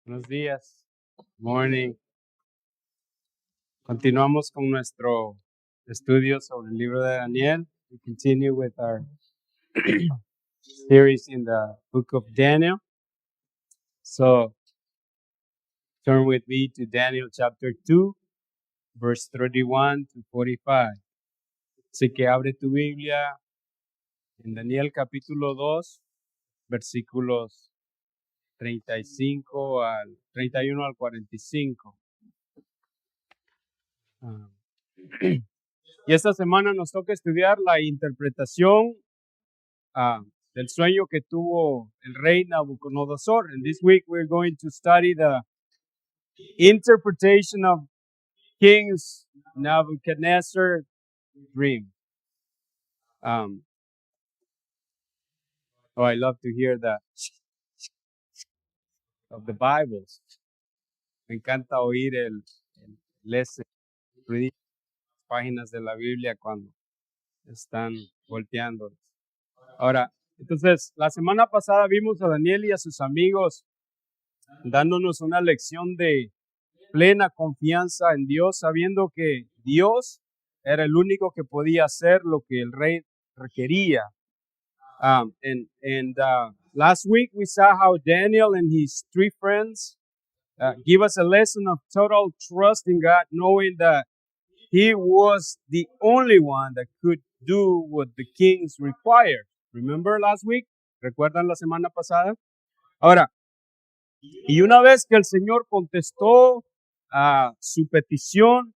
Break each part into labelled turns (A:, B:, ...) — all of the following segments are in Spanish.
A: Buenos días. Morning. Continuamos con nuestro estudio sobre el libro de Daniel. We continue with our series in the book of Daniel. So turn with me to Daniel chapter 2, verse 31 to 45. Así que abre tu Biblia en Daniel capítulo 2, versículos 35 al 31 al 45. Y esta semana nos toca estudiar la interpretación del sueño que tuvo el rey Nabucodonosor. And this week we're going to study the interpretation of King Nebuchadnezzar's dream. I love to hear that of the Bibles. Me encanta oír el páginas de la Biblia cuando están volteando. Ahora, entonces, la semana pasada vimos a Daniel y a sus amigos dándonos una lección de plena confianza en Dios, sabiendo que Dios era el único que podía hacer lo que el rey requería. Last week we saw how Daniel and his three friends give us a lesson of total trust in God, knowing that He was the only one that could do what the kings required. Remember last week? ¿Recuerdan la semana pasada? Ahora, y una vez que el Señor contestó a su petición,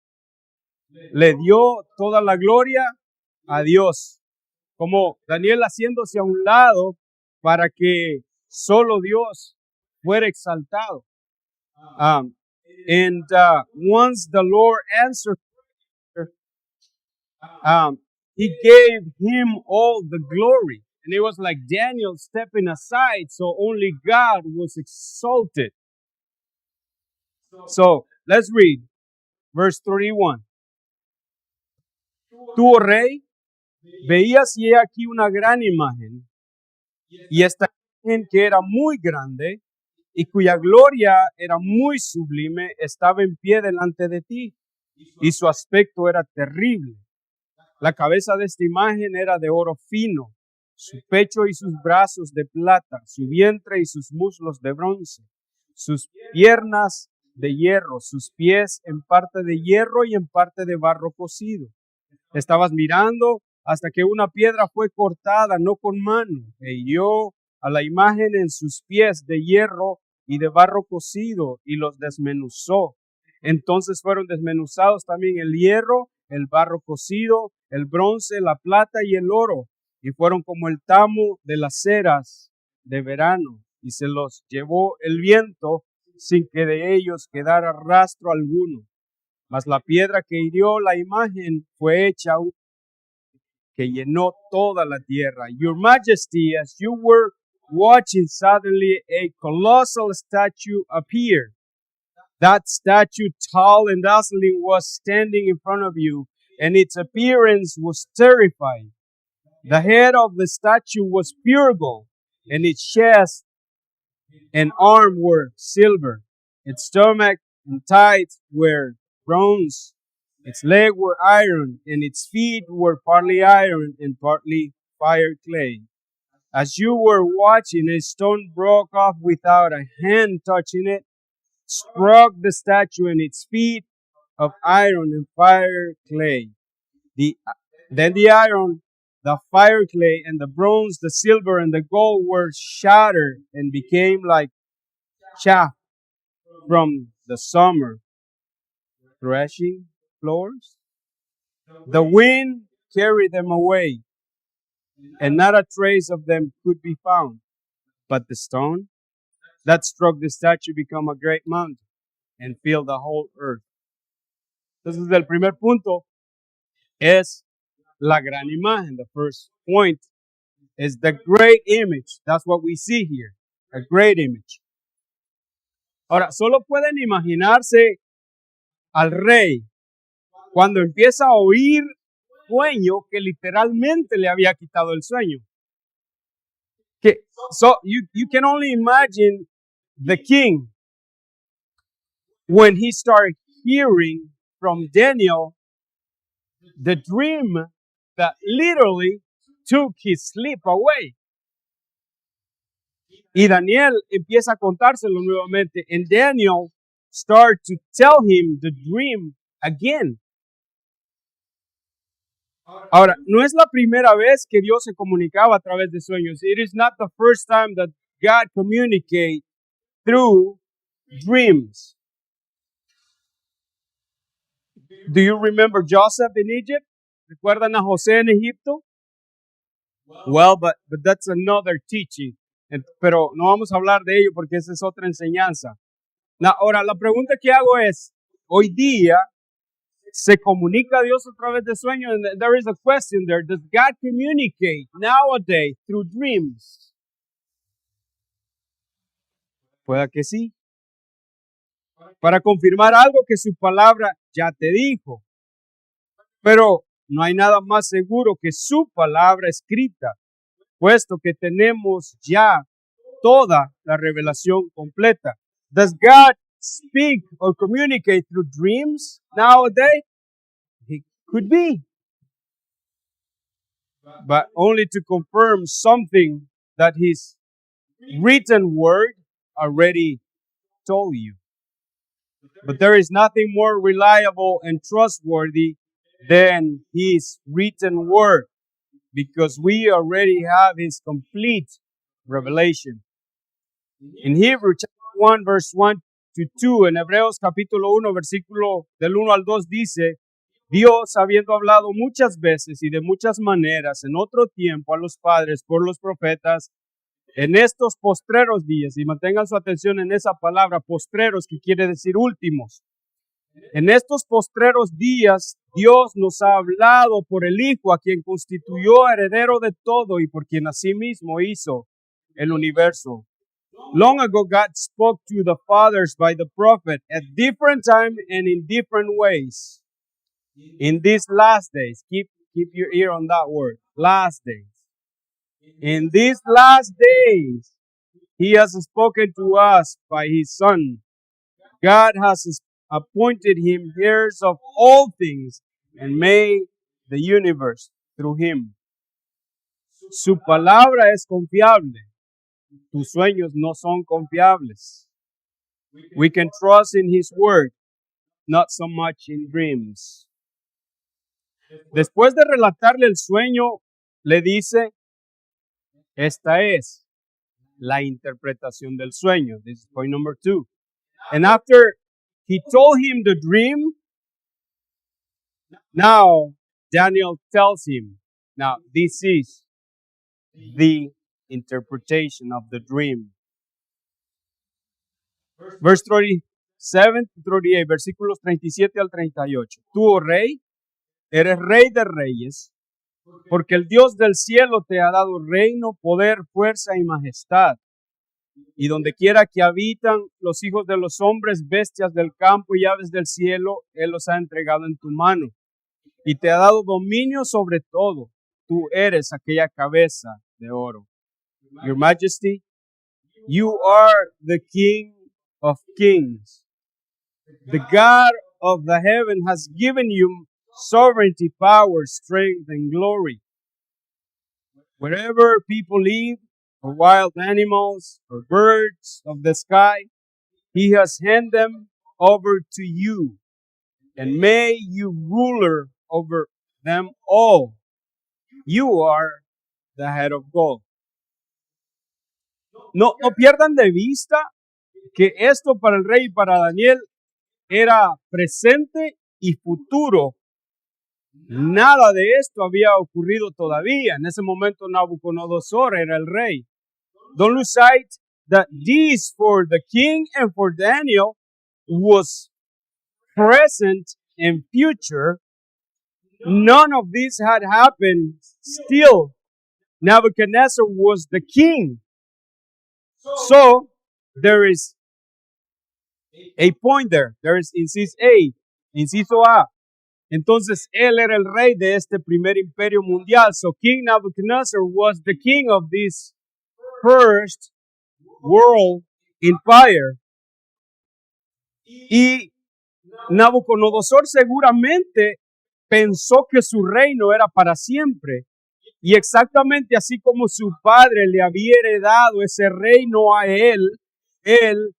A: le dio toda la gloria a Dios, como Daniel haciéndose a un lado para que solo Dios fuera exaltado. Once the Lord answered, He gave him all the glory. And it was like Daniel stepping aside, so only God was exalted. So let's read verse 31. Tú, oh rey, veías y he aquí una gran imagen, y esta imagen que era muy grande y cuya gloria era muy sublime, estaba en pie delante de ti, y su aspecto era terrible. La cabeza de esta imagen era de oro fino, su pecho y sus brazos de plata, su vientre y sus muslos de bronce, sus piernas de hierro, sus pies en parte de hierro y en parte de barro cocido. Estabas mirando hasta que una piedra fue cortada, no con mano, e hirió a la imagen en sus pies de hierro y de barro cocido y los desmenuzó. Entonces fueron desmenuzados también el hierro, el barro cocido, el bronce, la plata y el oro, y fueron como el tamo de las ceras de verano, y se los llevó el viento sin que de ellos quedara rastro alguno. Mas la piedra que hirió la imagen fue hecha que llenó toda la tierra. Your Majesty, as you were watching, suddenly a colossal statue appeared. That statue, tall and dazzling, was standing in front of you, and its appearance was terrifying. The head of the statue was pure gold, and its chest and arm were silver. Its stomach and thighs were bronze. Its legs were iron, and its feet were partly iron and partly fire clay. As you were watching, a stone broke off without a hand touching it, struck the statue and its feet of iron and fire clay. Then the iron, the fire clay, and the bronze, the silver, and the gold were shattered and became like chaff from the summer threshing floors. The wind carried them away, and not a trace of them could be found. But the stone that struck the statue became a great mountain and filled the whole earth. Entonces, el primer punto es la gran imagen. The first point is the great image. That's what we see here, a great image. Ahora, solo pueden imaginarse al rey cuando empieza a oír sueño que literalmente le había quitado el sueño. So you can only imagine the king when he started hearing from Daniel the dream that literally took his sleep away. Y Daniel empieza a contárselo nuevamente. And Daniel started to tell him the dream again. Ahora, no es la primera vez que Dios se comunicaba a través de sueños. It is not the first time that God communicates through dreams. Do you remember Joseph in Egypt? ¿Recuerdan a José en Egipto? Well, but that's another teaching. Pero no vamos a hablar de ello porque esa es otra enseñanza. Ahora, la pregunta que hago es, hoy día, ¿se comunica Dios a través de sueños? And there is a question there. Does God communicate nowadays through dreams? Pueda que sí. Para confirmar algo que su palabra ya te dijo. Pero no hay nada más seguro que su palabra escrita, puesto que tenemos ya toda la revelación completa. Does God speak or communicate through dreams nowadays? It could be. But only to confirm something that his written word already told you. But there is nothing more reliable and trustworthy than his written word, because we already have his complete revelation. In Hebrews chapter 1, verse 1 to 2, en Hebreos capítulo 1, versículo del 1 al 2 dice, Dios, habiendo hablado muchas veces y de muchas maneras en otro tiempo a los padres por los profetas, en estos postreros días, y mantengan su atención en esa palabra postreros, que quiere decir últimos. En estos postreros días, Dios nos ha hablado por el Hijo, a quien constituyó heredero de todo y por quien asimismo hizo el universo. Long ago, God spoke to the fathers by the prophet at different times and in different ways. In these last days, keep your ear on that word, last days. In these last days, He has spoken to us by His Son. God has appointed Him heirs of all things and made the universe through Him. Su palabra es confiable. Tus sueños no son confiables. We can trust in His word, not so much in dreams. Después de relatarle el sueño, le dice, esta es la interpretación del sueño. This is point number 2. And after he told him the dream, now Daniel tells him, now this is the interpretation of the dream. Verse 37 to 38, versículos 37 al 38. Tú, oh rey, eres rey de reyes, porque el Dios del cielo te ha dado reino, poder, fuerza y majestad. Y donde quiera que habitan los hijos de los hombres, bestias del campo y aves del cielo, Él los ha entregado en tu mano. Y te ha dado dominio sobre todo. Tú eres aquella cabeza de oro. Your Majesty, you are the King of kings. The God of the heaven has given you sovereignty, power, strength, and glory. Wherever people live, or wild animals, or birds of the sky, He has handed them over to you, and made you ruler over them all. You are the head of gold. No pierdan de vista que esto para el rey y para Daniel era presente y futuro. Nada de esto había ocurrido todavía. En ese momento Nabucodonosor era el rey. Don't lose sight that this for the king and for Daniel was present and future. None of this had happened. Still, Nebuchadnezzar was the king. So, there is a point there. There is inciso A. Entonces, él era el rey de este primer imperio mundial. So, King Nebuchadnezzar was the king of this first world empire. Y Nabucodonosor seguramente pensó que su reino era para siempre. Y exactamente así como su padre le había heredado ese reino a él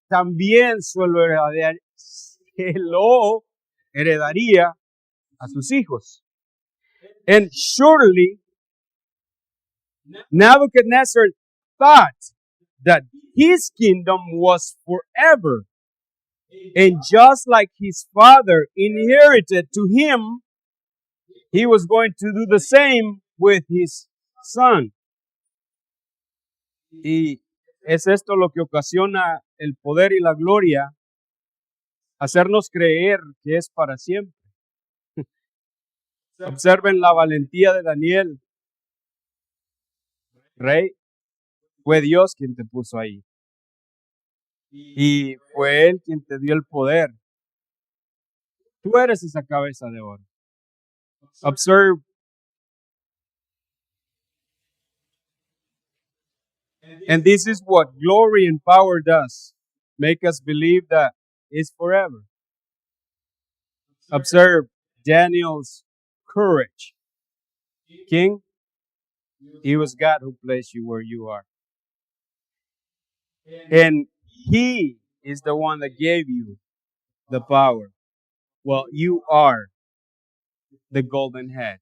A: también lo heredaría a sus hijos. And surely Nebuchadnezzar thought that his kingdom was forever. And just like his father inherited to him, he was going to do the same with his son. Y es esto lo que ocasiona el poder y la gloria, hacernos creer que es para siempre. Observen la valentía de Daniel. Rey, fue Dios quien te puso ahí. Y fue Él quien te dio el poder. Tú eres esa cabeza de oro. Observe. And this is what glory and power does. Make us believe that it's forever. Observe Daniel's courage. King, it was God who placed you where you are. And He is the one that gave you the power. Well, you are the golden head.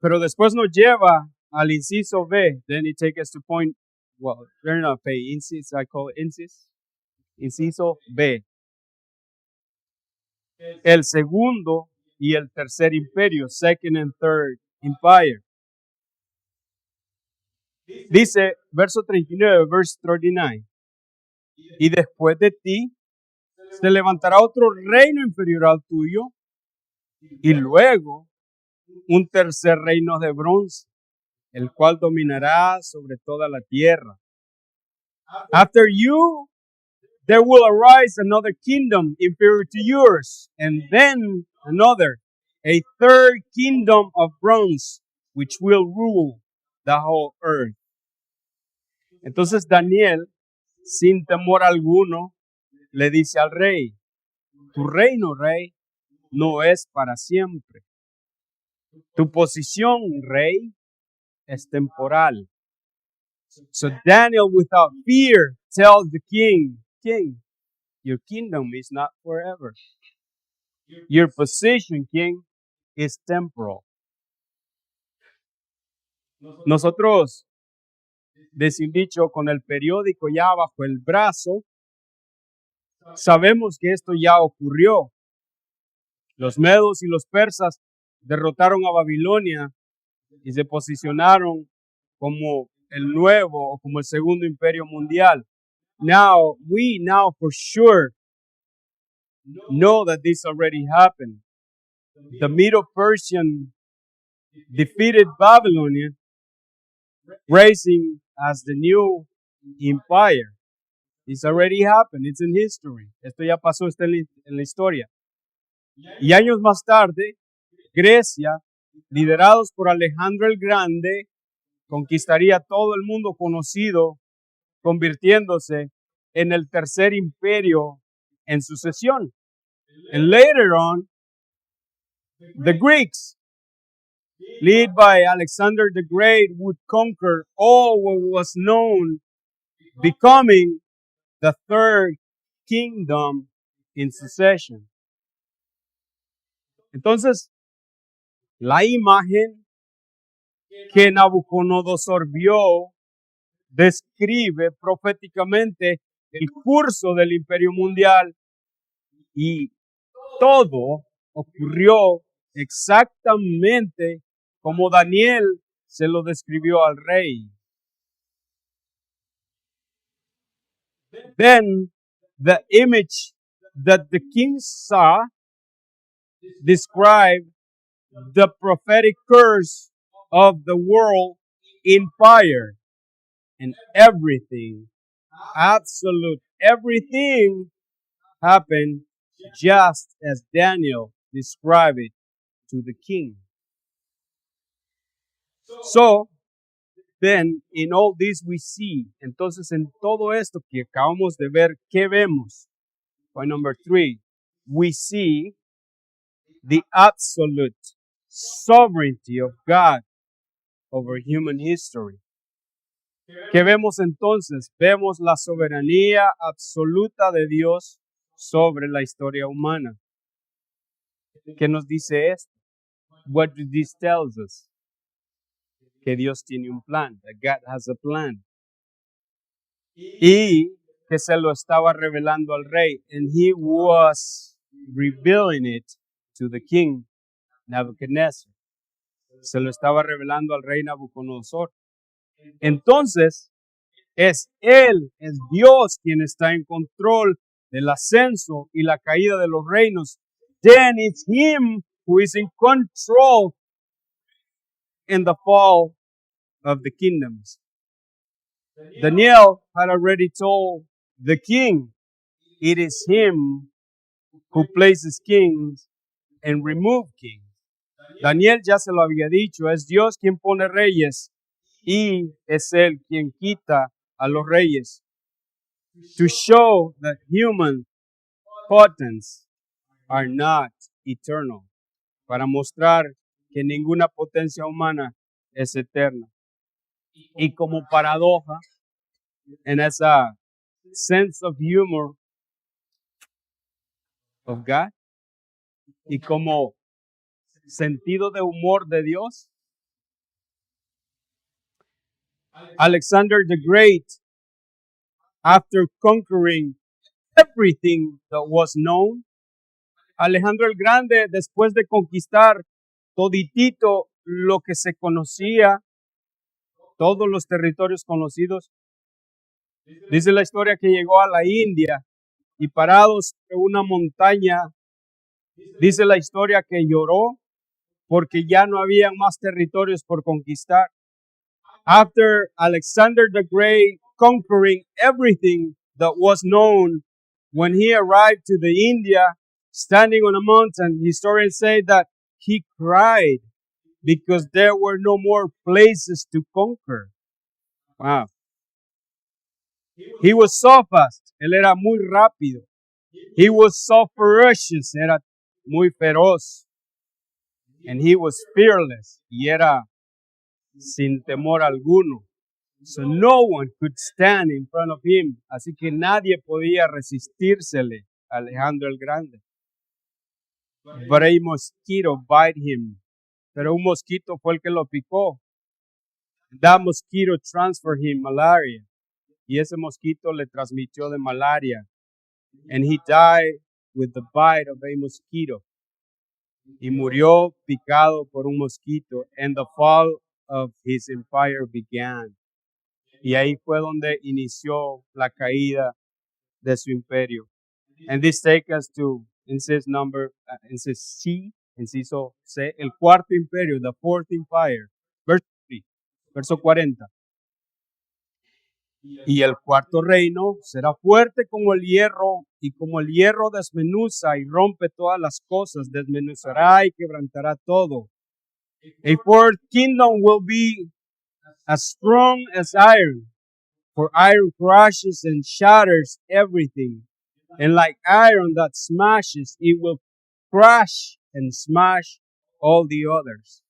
A: Pero después nos lleva al inciso B. Then it takes us to point, well, they're not pay, inciso, I call it inciso B. El segundo y el tercer imperio, second and third empire. Dice, verso 39, verse 39. Y después de ti se levantará otro reino inferior al tuyo y luego un tercer reino de bronce, el cual dominará sobre toda la tierra. After you, there will arise another kingdom inferior to yours, and then another, a third kingdom of bronze, which will rule the whole earth. Entonces Daniel, sin temor alguno, le dice al rey, tu reino, rey, no es para siempre. Tu posición, rey, es temporal. So Daniel, without fear, tells the king, King, your kingdom is not forever. Your position, king, is temporal. Nosotros, decir dicho, con el periódico ya bajo el brazo, sabemos que esto ya ocurrió. Los medos y los persas derrotaron a Babilonia y se posicionaron como el nuevo o como el segundo imperio mundial. We now for sure know that this already happened. The Medo-Persian defeated Babylonian, raising as the new empire. It's already happened. It's in history. Esto ya pasó, está en la historia. Y años más tarde, Grecia, liderados por Alejandro el Grande, conquistaría todo el mundo conocido, convirtiéndose en el tercer imperio en sucesión. And later on, the Greeks, led by Alexander the Great, would conquer all what was known, becoming the third kingdom in succession. Entonces, la imagen que Nabucodonosor vio describe proféticamente el curso del imperio mundial y todo ocurrió exactamente como Daniel se lo describió al rey. Then the image that the king saw described the prophetic curse of the world empire, and everything, absolute everything, happened just as Daniel described it to the king. So, Then, in all this we see. Entonces, en todo esto que acabamos de ver, ¿qué vemos? Point number 3. We see the absolute sovereignty of God over human history. ¿Qué vemos entonces? Vemos la soberanía absoluta de Dios sobre la historia humana. ¿Qué nos dice esto? What does this tells us? Que Dios tiene un plan. That God has a plan. Y que se lo estaba revelando al rey. And he was revealing it to the king, Nebuchadnezzar. Se lo estaba revelando al rey Nabucodonosor. Entonces, es Dios quien está en control del ascenso y la caída de los reinos. Then it's Him who is in control in the fall of the kingdoms. Daniel had already told the king, it is Him who places kings and removes kings. Daniel ya se lo había dicho, es Dios quien pone reyes y es Él quien quita a los reyes. To show that human potents are not eternal. Para mostrar que ninguna potencia humana es eterna. Y como paradoja, en esa sense of humor of God, y como sentido de humor de Dios, Alexander the Great, after conquering everything that was known, Alejandro el Grande, después de conquistar toditito lo que se conocía, todos los territorios conocidos, dice la historia que llegó a la India y parado sobre una montaña, dice la historia que lloró porque ya no había más territorios por conquistar. After Alexander the Great conquering everything that was known, when he arrived to the India, standing on a mountain, historians say that he cried because there were no more places to conquer. Wow. He was so fast. Él era muy rápido. He was so ferocious. Era muy feroz. And he was fearless. Y era sin temor alguno. So no one could stand in front of him. Así que nadie podía resistírsele a Alejandro el Grande. But a mosquito bite him. Pero un mosquito fue el que lo picó. That mosquito transferred him malaria. Y ese mosquito le transmitió de malaria. And he died with the bite of a mosquito. Y murió picado por un mosquito. And the fall of his empire began. Y ahí fue donde inició la caída de su imperio. And this takes us to inciso C, el cuarto imperio, the fourth empire. Verso 40. Y el cuarto reino será fuerte como el hierro, y como el hierro desmenuza y rompe todas las cosas, desmenuzará y quebrantará todo. A fourth kingdom will be as strong as iron, for iron crushes and shatters everything. And like iron that smashes, it will crush and smash all the others.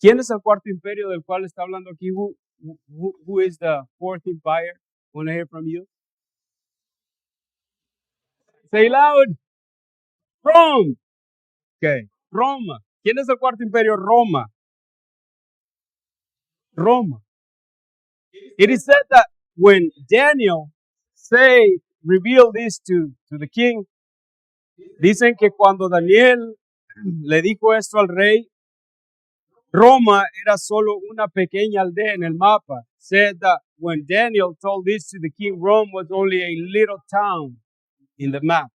A: ¿Quién es el cuarto imperio del cual está hablando aquí? Who is the fourth empire? Want to hear from you? Say loud. Rome. Okay. Roma. ¿Quién es el cuarto imperio? Roma. Roma. It is said that when Daniel revealed this to the king, dicen que cuando Daniel le dijo esto al rey, Roma era solo una pequeña aldea en el mapa. Said that when Daniel told this to the king, Rome was only a little town in the map.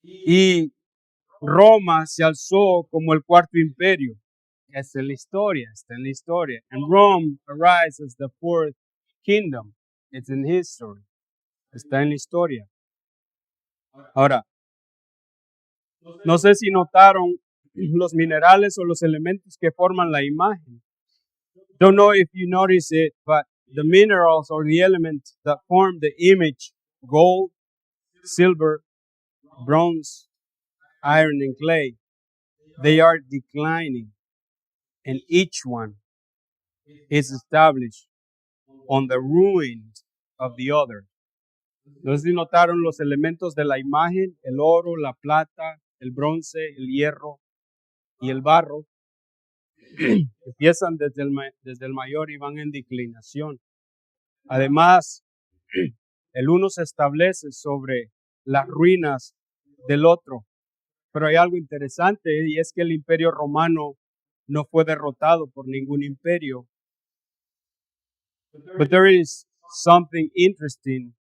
A: Y Roma se alzó como el cuarto imperio. Esta es la historia, está en la historia. And Rome arises as the fourth kingdom. It's in history. Está en la historia. Ahora, no sé si notaron los minerales o los elementos que forman la imagen. Don't know if you notice it, but the minerals or the elements that form the image, gold, silver, bronze, iron, and clay, they are declining, and each one is established on the ruins of the other. No sé si notaron los elementos de la imagen, el oro, la plata, el bronce, el hierro y el barro. Empiezan desde el mayor y van en declinación. Además, el uno se establece sobre las ruinas del otro. Pero hay algo interesante y es que el imperio romano no fue derrotado por ningún imperio. But there is something interesting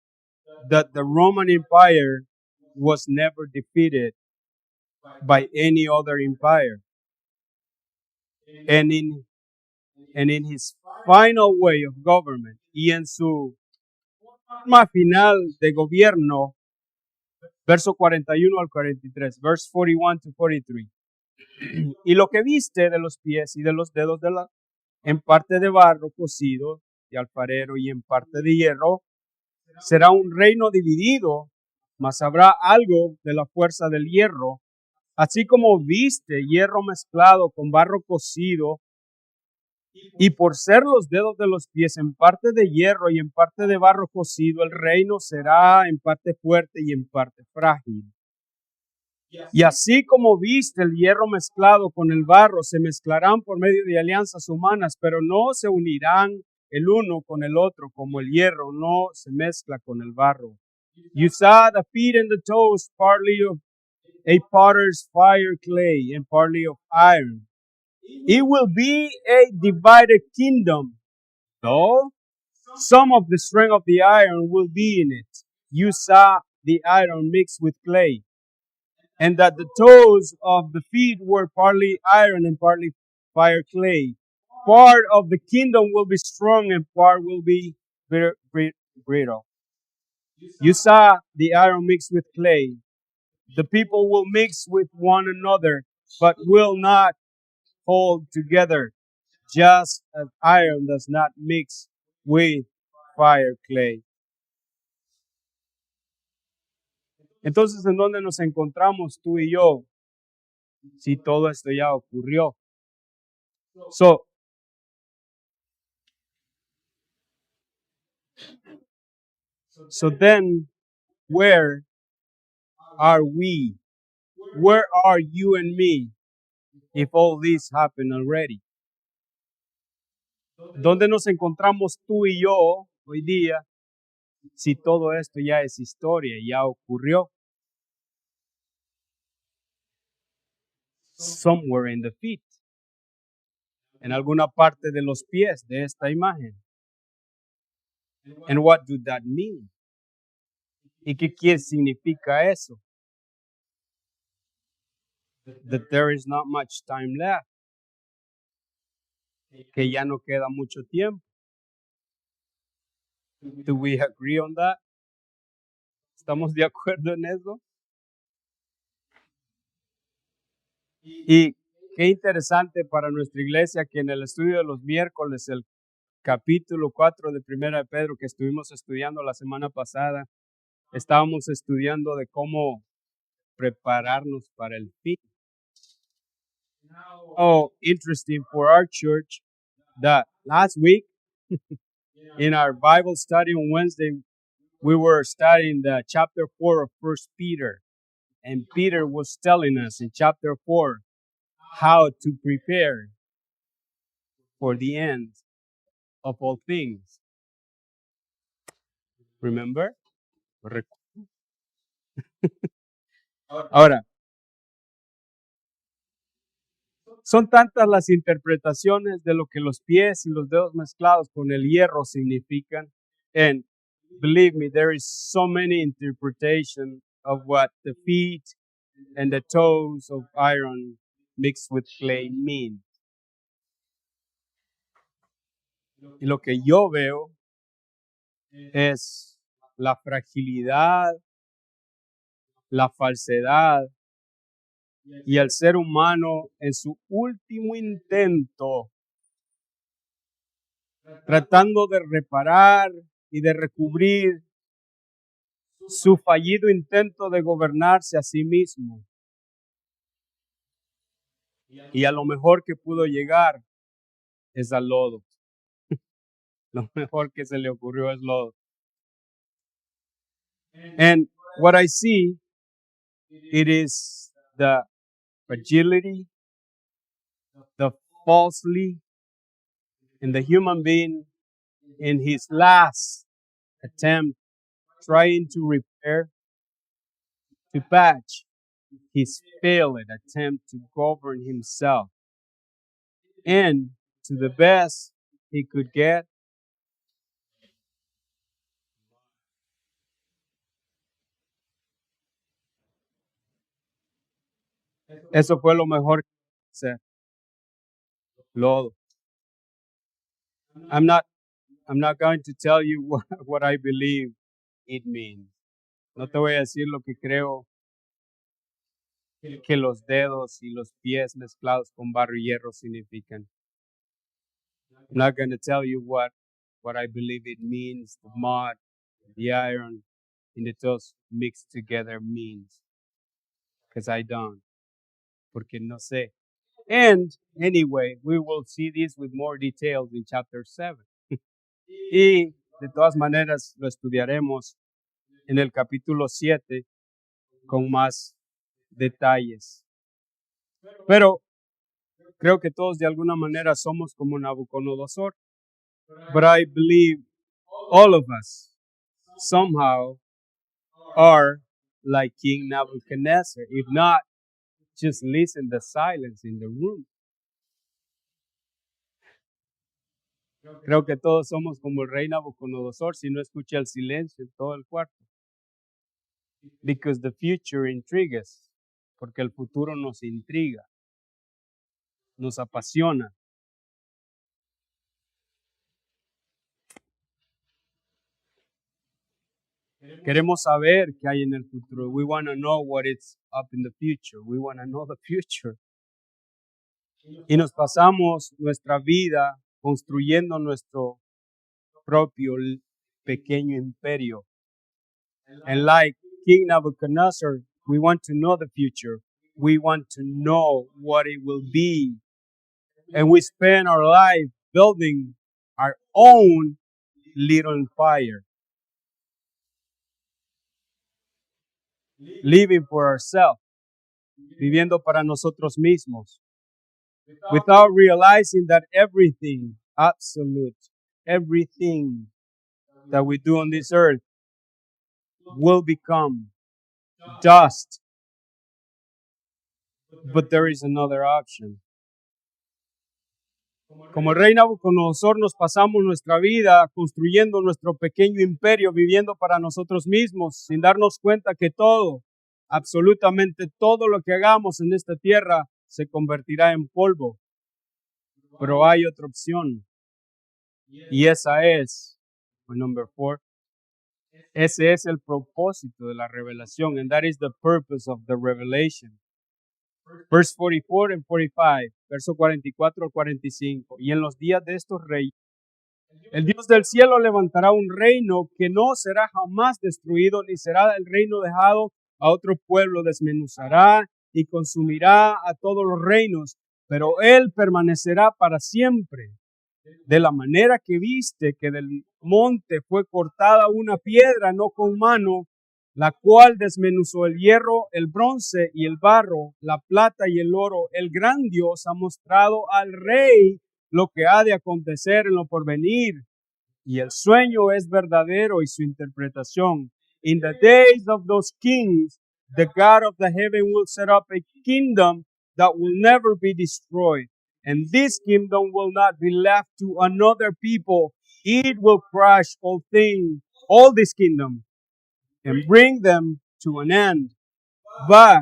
A: that the Roman Empire was never defeated by any other empire. And in his final way of government y en su forma final de gobierno, verso 41 al 43, verse 41 to 43. Y lo que viste de los pies y de los dedos en parte de barro cocido y alfarero y en parte de hierro, será un reino dividido, mas habrá algo de la fuerza del hierro, así como viste hierro mezclado con barro cocido, y por ser los dedos de los pies en parte de hierro y en parte de barro cocido, el reino será en parte fuerte y en parte frágil. Y así como viste el hierro mezclado con el barro, se mezclarán por medio de alianzas humanas, pero no se unirán el uno con el otro, como el hierro no se mezcla con el barro. You saw the feet and the toes, partly of a potter's fire clay and partly of iron. It will be a divided kingdom, though some of the strength of the iron will be in it. You saw the iron mixed with clay, and that the toes of the feet were partly iron and partly fire clay. Part of the kingdom will be strong and part will be brittle. You saw the iron mixed with clay. The people will mix with one another, but will not hold together, just as iron does not mix with fire clay. Entonces, ¿en dónde nos encontramos tú y yo? Si todo esto ya ocurrió. So then, where are we? Where are you and me if all this happened already? ¿Dónde nos encontramos tú y yo hoy día si todo esto ya es historia, ya ocurrió? Somewhere in the feet. En alguna parte de los pies de esta imagen. And what does that mean? ¿Y qué significa eso? That there is not much time left. Que ya no queda mucho tiempo. Do we agree on that? ¿Estamos de acuerdo en eso? Y qué interesante para nuestra iglesia que en el estudio de los miércoles, el capítulo 4 de Primera de Pedro que estuvimos estudiando la semana pasada, estábamos estudiando de cómo prepararnos para el fin. Oh, interesting for our church that last week in our Bible study on Wednesday, we were studying the chapter 4 of 1 Peter. And Peter was telling us in chapter 4 how to prepare for the end of all things. Remember? Ahora, son tantas las interpretaciones de lo que los pies y los dedos mezclados con el hierro significan. And believe me, there is so many interpretations of what the feet and the toes of iron mixed with clay mean. Y lo que yo veo es la fragilidad, la falsedad y al ser humano en su último intento, tratando de reparar y de recubrir su fallido intento de gobernarse a sí mismo. Y a lo mejor que pudo llegar es al lodo. Lo mejor que se le ocurrió es lodo. And what I see, it is the fragility, the falsely, in the human being in his last attempt trying to repair, to patch his failed attempt to govern himself. And to the best he could get, eso fue lo mejor que hice. Lodo. I'm not going to tell you what I believe it means. No te voy a decir lo que creo que los dedos y los pies mezclados con barro y hierro significan. I'm not going to tell you what I believe it means, the mud, the iron, and the toes mixed together means. Because I don't. Porque no sé. And anyway, we will see this with more details in chapter 7. Y de todas maneras lo estudiaremos en el capítulo 7 con más detalles. Pero creo que todos de alguna manera somos como Nabucodonosor. But I believe all of us somehow are like King Nebuchadnezzar. If not, just listen the silence in the room. Creo que todos somos como el rey Nabucodonosor si no escucha el silencio en todo el cuarto. Because the future intrigues. Porque el futuro nos intriga. Nos apasiona. Queremos saber qué hay en el futuro. We want to know what is up in the future. We want to know the future. Y nos pasamos nuestra vida construyendo nuestro propio pequeño imperio. And like King Nebuchadnezzar, we want to know the future. We want to know what it will be. And we spend our life building our own little empire. Living for ourselves. Viviendo para nosotros mismos. Without realizing that everything, absolute, everything that we do on this earth will become dust. But there is another option. Como el rey Nabucodonosor nos pasamos nuestra vida construyendo nuestro pequeño imperio, viviendo para nosotros mismos, sin darnos cuenta que todo, absolutamente todo lo que hagamos en esta tierra se convertirá en polvo. Pero hay otra opción. Y esa es, number 4, ese es el propósito de la revelación. And that is the purpose of the revelation. Verse 44 and 45, verso 44 al 45. Y en los días de estos reyes, el Dios del cielo levantará un reino que no será jamás destruido, ni será el reino dejado a otro pueblo. Desmenuzará y consumirá a todos los reinos, pero él permanecerá para siempre. De la manera que viste que del monte fue cortada una piedra, no con mano, la cual desmenuzó el hierro, el bronce y el barro, la plata y el oro. El gran Dios ha mostrado al rey lo que ha de acontecer en lo porvenir. Y el sueño es verdadero y su interpretación. In the days of those kings, the God of the heaven will set up a kingdom that will never be destroyed. And this kingdom will not be left to another people. It will crush all things, all this kingdom, and bring them to an end, but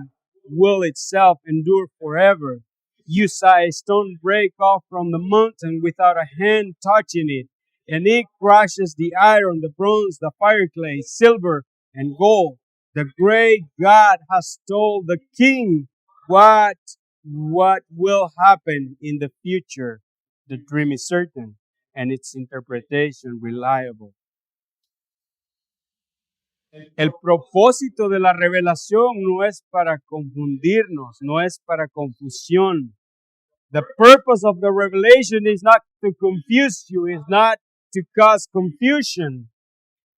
A: will itself endure forever. You saw a stone break off from the mountain without a hand touching it, and it crushes the iron, the bronze, the fireclay, silver, and gold. The great God has told the king what will happen in the future. The dream is certain and its interpretation reliable. El propósito de la revelación no es para confundirnos, no es para confusión. The purpose of the revelation is not to confuse you, is not to cause confusion.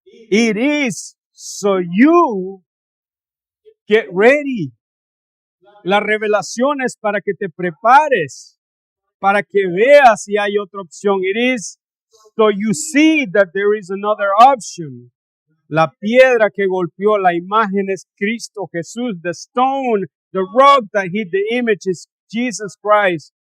A: It is so you get ready. La revelación es para que te prepares, para que veas si hay otra opción. It is so you see that there is another option. La piedra que golpeó la imagen es Cristo Jesús. The stone, the rock that hit the image is Jesus Christ,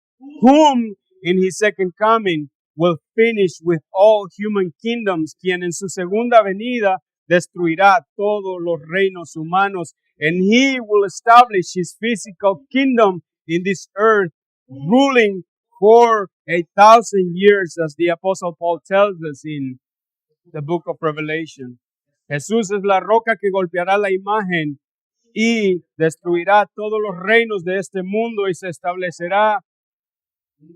A: whom in his second coming will finish with all human kingdoms, quien en su segunda venida destruirá todos los reinos humanos, and he will establish his physical kingdom in this earth, ruling for 1,000 years, as the Apostle Paul tells us in the book of Revelation. Jesús es la roca que golpeará la imagen y destruirá todos los reinos de este mundo y se establecerá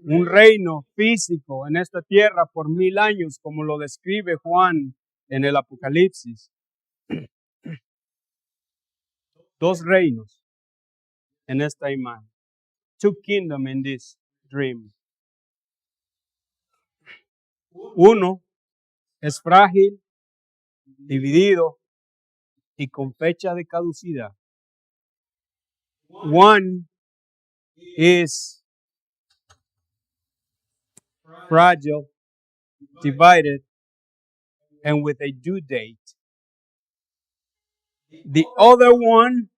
A: un reino físico en esta tierra por 1000 años, como lo describe Juan en el Apocalipsis. 2 reinos en esta imagen. 2 kingdoms in this dream. Uno es frágil, dividido y con fecha de caducidad. One is fragile, divided, and with a due date. The other one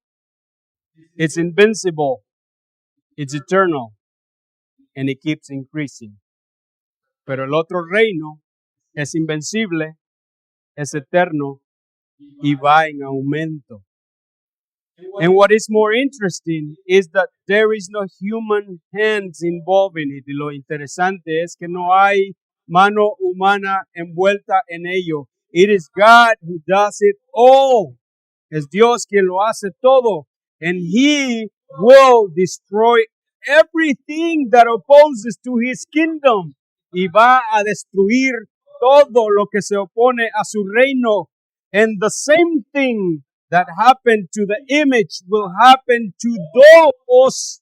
A: is invincible, it's eternal, and it keeps increasing. Pero el otro reino es invencible, es eterno y va en aumento. And what is more interesting is that there is no human hands involved in it. Y lo interesante es que no hay mano humana envuelta en ello. It is God who does it all. Es Dios quien lo hace todo. And He will destroy everything that opposes to His kingdom. Y va a destruir todo lo que se opone a su reino. And the same thing that happened to the image will happen to those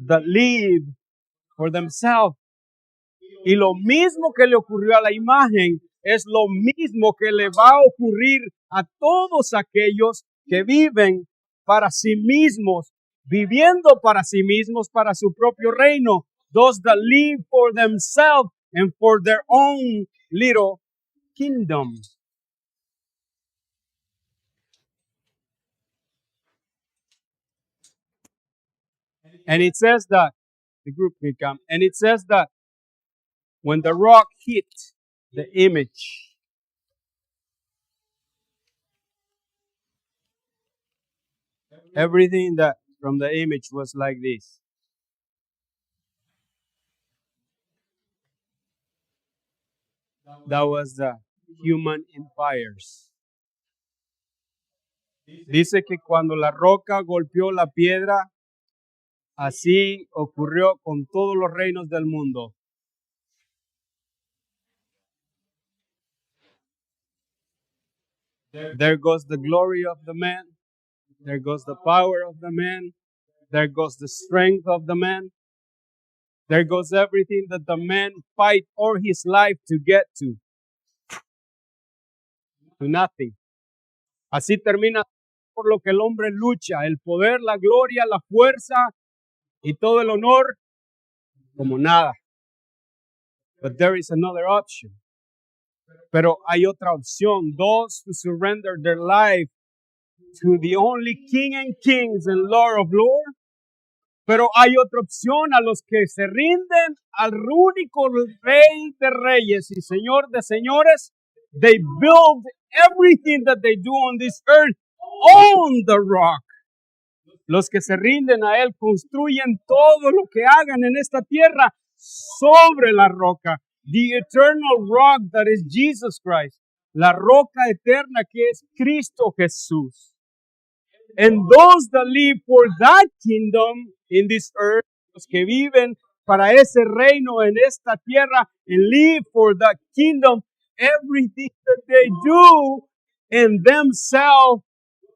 A: that live for themselves. Y lo mismo que le ocurrió a la imagen es lo mismo que le va a ocurrir a todos aquellos que viven para sí mismos, viviendo para sí mismos, para su propio reino. Those that live for themselves and for their own little kingdom. And it says that, the group can come, and it says that when the rock hit the image, everything that from the image was like this. That was the human empires. Dice que cuando la roca golpeó la piedra, así ocurrió con todos los reinos del mundo. There goes the glory of the man. There goes the power of the man. There goes the strength of the man. There goes everything that the man fight all his life to get to. To nothing. Así termina por lo que el hombre lucha, el poder, la gloria, la fuerza y todo el honor como nada. But there is another option. Pero hay otra opción. Those who surrender their life to the only King and Kings and Lord of Lords. Pero hay otra opción a los que se rinden al único Rey de Reyes y Señor de Señores. They build everything that they do on this earth on the rock. Los que se rinden a Él construyen todo lo que hagan en esta tierra sobre la roca. The eternal rock that is Jesus Christ. La roca eterna que es Cristo Jesús. And those that live for that kingdom in this earth, los que viven para ese reino en esta tierra, and live for that kingdom, everything that they do in themselves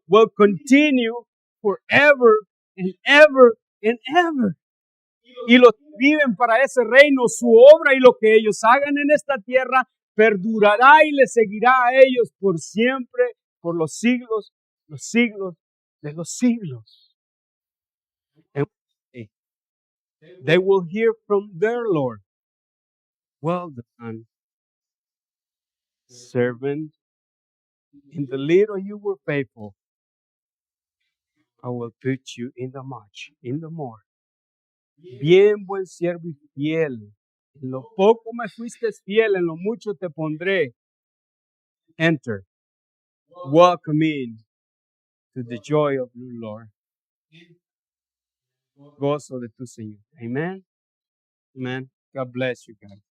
A: will continue forever and ever and ever. Y los que viven para ese reino, su obra y lo que ellos hagan en esta tierra perdurará y les seguirá a ellos por siempre, por los siglos de los siglos. And they will hear from their Lord, well done, servant. In the little you were faithful, I will put you in the much, in the more. Bien, buen siervo y fiel. En lo poco me fuiste fiel, en lo mucho te pondré. Enter. Welcome in to the joy of your Lord. Gozo de tu Señor. Amen. Amen. God bless you guys.